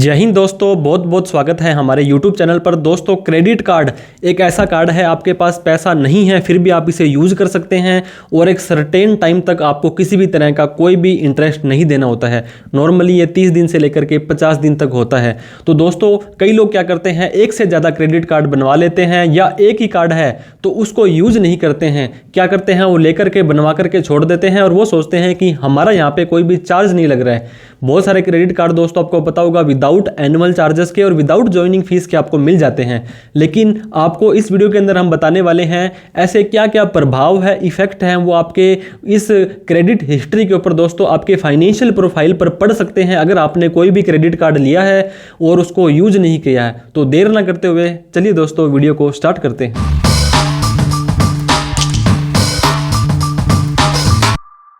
जय हिंद दोस्तों, बहुत बहुत स्वागत है हमारे YouTube चैनल पर। दोस्तों, क्रेडिट कार्ड एक ऐसा कार्ड है, आपके पास पैसा नहीं है फिर भी आप इसे यूज़ कर सकते हैं और एक सर्टेन टाइम तक आपको किसी भी तरह का कोई भी इंटरेस्ट नहीं देना होता है। नॉर्मली ये 30 दिन से लेकर के 50 दिन तक होता है। तो दोस्तों, कई लोग क्या करते हैं, एक से ज़्यादा क्रेडिट कार्ड बनवा लेते हैं या एक ही कार्ड है तो उसको यूज़ नहीं करते हैं। क्या करते हैं, वो लेकर के बनवा करके छोड़ देते हैं और वो सोचते हैं कि हमारा यहाँ पे कोई भी चार्ज नहीं लग रहा है। बहुत सारे क्रेडिट कार्ड दोस्तों आपको पता होगा विदाउट एनुअल चार्जेस के और विदाउट ज्वाइनिंग फीस के आपको मिल जाते हैं। लेकिन आपको इस वीडियो के अंदर हम बताने वाले हैं ऐसे क्या क्या प्रभाव है, इफेक्ट हैं, वो आपके इस क्रेडिट हिस्ट्री के ऊपर दोस्तों आपके फाइनेंशियल प्रोफाइल पर पड़ सकते हैं अगर आपने कोई भी क्रेडिट कार्ड लिया है और उसको यूज नहीं किया है। तो देर ना करते हुए चलिए दोस्तों वीडियो को स्टार्ट करते हैं।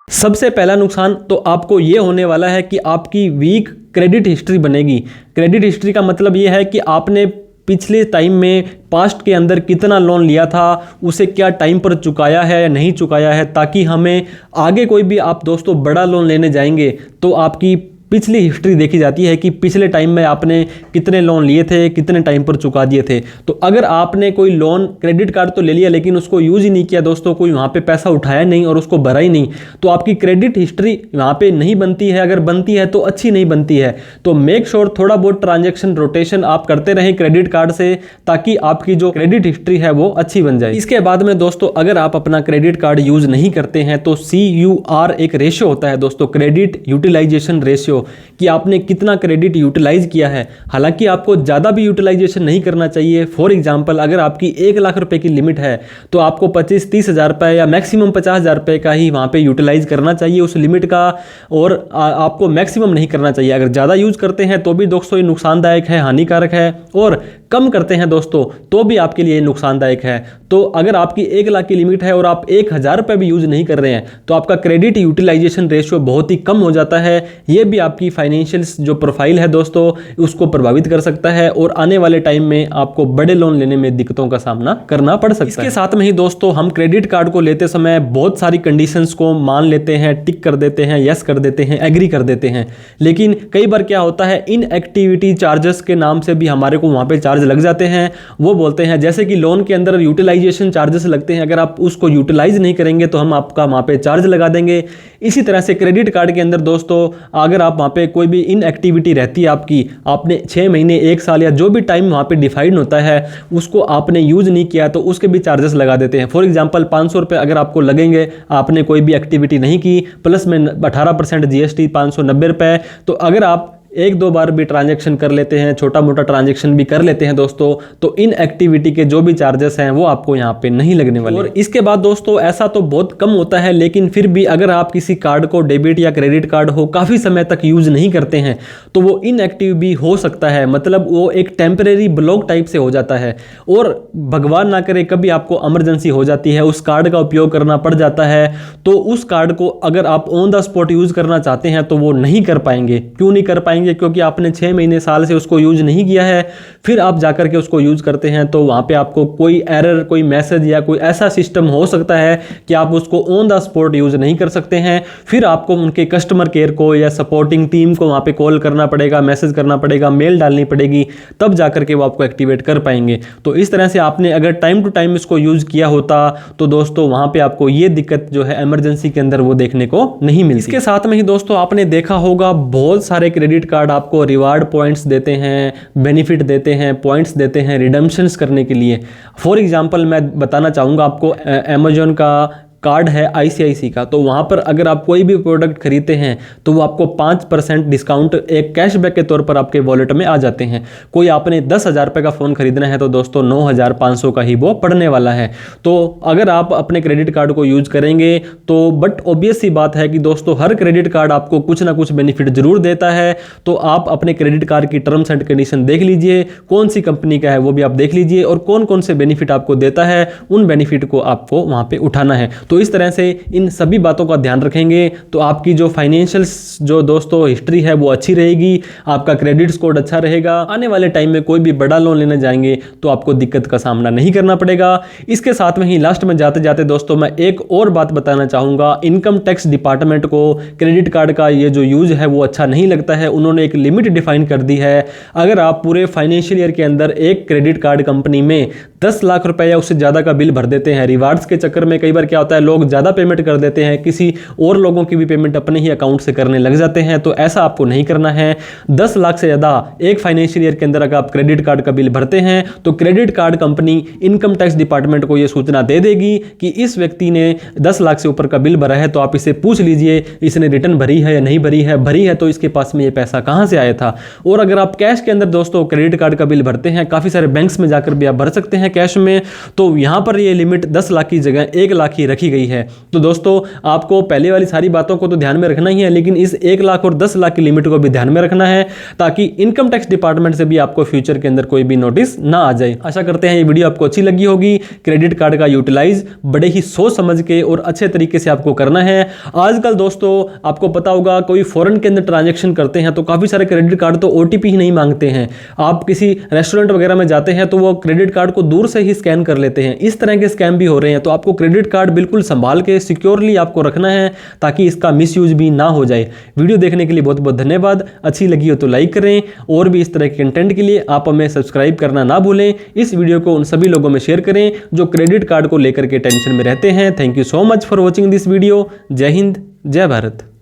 सबसे पहला नुकसान तो आपको ये होने वाला है कि आपकी वीक क्रेडिट हिस्ट्री बनेगी। क्रेडिट हिस्ट्री का मतलब ये है कि आपने पिछले टाइम में पास्ट के अंदर कितना लोन लिया था, उसे क्या टाइम पर चुकाया है या नहीं चुकाया है, ताकि हमें आगे कोई भी आप दोस्तों बड़ा लोन लेने जाएंगे तो आपकी पिछली हिस्ट्री देखी जाती है कि पिछले टाइम में आपने कितने लोन लिए थे, कितने टाइम पर चुका दिए थे। तो अगर आपने कोई लोन क्रेडिट कार्ड तो ले लिया लेकिन उसको यूज ही नहीं किया दोस्तों, कोई वहाँ पे पैसा उठाया नहीं और उसको भरा ही नहीं, तो आपकी क्रेडिट हिस्ट्री वहाँ पे नहीं बनती है। अगर बनती है तो अच्छी नहीं बनती है। तो मेक श्योर थोड़ा बहुत ट्रांजेक्शन रोटेशन आप करते रहें क्रेडिट कार्ड से, ताकि आपकी जो क्रेडिट हिस्ट्री है वो अच्छी बन जाए। इसके बाद में दोस्तों, अगर आप अपना क्रेडिट कार्ड यूज नहीं करते हैं तो CUR एक रेशियो होता है दोस्तों, क्रेडिट यूटिलाइजेशन रेशियो, कि आपने कितना क्रेडिट यूटिलाइज किया है। हालांकि आपको ज़्यादा भी यूटिलाइजेशन नहीं करना चाहिए। फॉर एग्जांपल, अगर आपकी 1 लाख रुपए की लिमिट है तो आपको 25-30 हज़ार रुपये या मैक्सिमम 50 हज़ार रुपये का ही वहाँ पे यूटिलाइज करना चाहिए उस लिमिट का, और आपको मैक्सिमम नहीं करना चाहिए। अगर ज़्यादा यूज करते हैं तो भी दोस्तों ये नुकसानदायक है, हानिकारक है, और कम करते हैं दोस्तों तो भी आपके लिए नुकसानदायक है। तो अगर आपकी 1 लाख की लिमिट है और आप 1000 रुपये भी यूज नहीं कर रहे हैं तो आपका क्रेडिट यूटिलाइजेशन रेशियो बहुत ही कम हो जाता है। ये भी आपकी फाइनेंशियल जो प्रोफाइल है दोस्तों उसको प्रभावित कर सकता है और आने वाले टाइम में आपको बड़े लोन लेने में दिक्कतों का सामना करना पड़ सकता है। इसके साथ में ही दोस्तों, हम क्रेडिट कार्ड को लेते समय बहुत सारी कंडीशंस को मान लेते हैं, टिक कर देते हैं, यस कर देते हैं, एग्री कर देते हैं। लेकिन कई बार क्या होता है, इनएक्टिविटी चार्जेस के नाम से भी हमारे को वहां पे चार्ज लग जाते हैं। वो बोलते हैं जैसे कि लोन के अंदर यूटिलाइजेशन चार्जेस लगते हैं, अगर आप उसको यूटिलाइज नहीं करेंगे तो हम आपका वहां पे चार्ज लगा देंगे। इसी तरह से क्रेडिट कार्ड के अंदर दोस्तों, अगर आप वहां पे कोई भी इनएक्टिविटी रहती है आपकी, आपने 6 महीने 1 साल या जो भी टाइम वहां पे डिफाइंड होता है उसको आपने यूज नहीं किया तो उसके भी चार्जेस लगा देते हैं। फॉर एग्जांपल 500 रुपये अगर आपको लगेंगे, आपने कोई भी एक्टिविटी नहीं की, प्लस में 18% GST 590 रुपये। तो अगर आप 1-2 बार भी ट्रांजैक्शन कर लेते हैं, छोटा मोटा ट्रांजैक्शन भी कर लेते हैं दोस्तों, तो इन एक्टिविटी के जो भी चार्जेस हैं वो आपको यहाँ पे नहीं लगने वाले। और इसके बाद दोस्तों, ऐसा तो बहुत कम होता है लेकिन फिर भी अगर आप किसी कार्ड को, डेबिट या क्रेडिट कार्ड हो, काफ़ी समय तक यूज नहीं करते हैं तो वो इनएक्टिव भी हो सकता है। मतलब वो एक टेम्परेरी ब्लॉक टाइप से हो जाता है और भगवान ना करे कभी आपको इमरजेंसी हो जाती है, उस कार्ड का उपयोग करना पड़ जाता है, तो उस कार्ड को अगर आप ऑन द स्पॉट यूज करना चाहते हैं तो वो नहीं कर पाएंगे। क्यों नहीं कर पाएंगे? क्योंकि आपने 6 महीने साल से उसको यूज नहीं किया है, फिर आप जाकर के उसको यूज करते हैं तो वहां पे आपको कोई एरर, कोई मैसेज या कोई ऐसा सिस्टम हो सकता है कि आप उसको ऑन द स्पॉट यूज नहीं कर सकते हैं। फिर आपको उनके कस्टमर केयर को या सपोर्टिंग टीम को वहां पे कॉल करना पड़ेगा, मैसेज करना पड़ेगा, मेल डालनी पड़ेगी, तब जाकर के वो आपको एक्टिवेट कर पाएंगे। तो इस तरह से आपने अगर टाइम टू टाइम इसको यूज किया होता तो दोस्तों वहां पे आपको ये दिक्कत जो है इमरजेंसी के अंदर वो देखने को नहीं मिलती। इसके साथ में ही दोस्तों, आपने देखा होगा बहुत सारे क्रेडिट कार्ड आपको रिवार्ड पॉइंट्स देते हैं, बेनिफिट देते हैं, पॉइंट्स देते हैं रिडम्पशंस करने के लिए। फॉर एग्जांपल मैं बताना चाहूँगा आपको, अमेजोन का कार्ड है ICICI का, तो वहाँ पर अगर आप कोई भी प्रोडक्ट खरीदते हैं तो वो आपको 5% डिस्काउंट एक कैशबैक के तौर पर आपके वॉलेट में आ जाते हैं। कोई आपने 10,000 रुपये का फ़ोन खरीदना है तो दोस्तों 9,500 का ही वो पड़ने वाला है। तो अगर आप अपने क्रेडिट कार्ड को यूज करेंगे तो बट ऑब्वियस सी बात है कि दोस्तों हर क्रेडिट कार्ड आपको कुछ ना कुछ बेनिफिट जरूर देता है। तो आप अपने क्रेडिट कार्ड की टर्म्स एंड कंडीशन देख लीजिए, कौन सी कंपनी का है वो भी आप देख लीजिए और कौन कौन से बेनिफिट आपको देता है, उन बेनिफिट को आपको वहाँ पर उठाना है। तो इस तरह से इन सभी बातों का ध्यान रखेंगे तो आपकी जो फाइनेंशियल जो दोस्तों हिस्ट्री है वो अच्छी रहेगी, आपका क्रेडिट स्कोर अच्छा रहेगा। आने वाले टाइम में कोई भी बड़ा लोन लेने जाएंगे तो आपको दिक्कत का सामना नहीं करना पड़ेगा। इसके साथ में ही लास्ट में जाते जाते दोस्तों मैं एक और बात बताना चाहूँगा, इनकम टैक्स डिपार्टमेंट को क्रेडिट कार्ड का ये जो यूज है वो अच्छा नहीं लगता है। उन्होंने एक लिमिट डिफाइन कर दी है, अगर आप पूरे फाइनेंशियल ईयर के अंदर एक क्रेडिट कार्ड कंपनी में 10 लाख रुपए या उससे ज़्यादा का बिल भर देते हैं, रिवार्ड्स के चक्कर में कई बार क्या होता है लोग ज़्यादा पेमेंट कर देते हैं, किसी और लोगों की भी पेमेंट अपने ही अकाउंट से करने लग जाते हैं, तो ऐसा आपको नहीं करना है। 10 लाख से ज़्यादा एक फाइनेंशियल ईयर के अंदर अगर आप क्रेडिट कार्ड का बिल भरते हैं तो credit card company income tax department को यह सूचना दे देगी कि इस व्यक्ति ने 10 लाख से ऊपर का बिल भरा है, तो आप इसे पूछ लीजिए इसने रिटर्न भरी है या नहीं भरी है तो इसके पास में ये पैसा कहां से आया था। और अगर आप कैश के अंदर दोस्तों क्रेडिट कार्ड का बिल भरते हैं, काफी सारे बैंक्स में जाकर भी आप भर सकते हैं कैश में, तो यहां पर ये लिमिट 10 लाख की जगह 1 लाख ही रखी गई है। तो दोस्तों आपको पहले वाली सारी बातों को तो ध्यान में रखना ही है, लेकिन इस 1 लाख और 10 लाख की लिमिट को भी ध्यान में रखना है ताकि इनकम टैक्स डिपार्टमेंट से भी आपको फ्यूचर के अंदर कोई भी नोटिस ना आ जाए। आशा करते हैं ये वीडियो आपको अच्छी लगी होगी। क्रेडिट कार्ड का यूटिलाइज बड़े ही सोच समझ के और अच्छे तरीके से आपको करना है। आजकल दोस्तों आपको पता होगा कोई फॉरेन के अंदर ट्रांजैक्शन करते हैं तो काफी सारे क्रेडिट कार्ड तो ओटीपी ही नहीं मांगते हैं। आप किसी रेस्टोरेंट वगैरह में जाते हैं तो वो क्रेडिट कार्ड को दूर से ही स्कैन कर लेते हैं, इस तरह के स्कैम भी हो रहे हैं। तो आपको क्रेडिट कार्ड बिल्कुल संभाल के सिक्योरली आपको रखना है ताकि इसका मिसयूज भी ना हो जाए। वीडियो देखने के लिए बहुत बहुत धन्यवाद। अच्छी लगी हो तो लाइक करें और भी इस तरह के कंटेंट के लिए आप हमें सब्सक्राइब करना ना भूलें। इस वीडियो को उन सभी लोगों में शेयर करें जो क्रेडिट कार्ड को लेकर के टेंशन में रहते हैं। Thank you so much for watching this video. जय हिंद, जय भारत।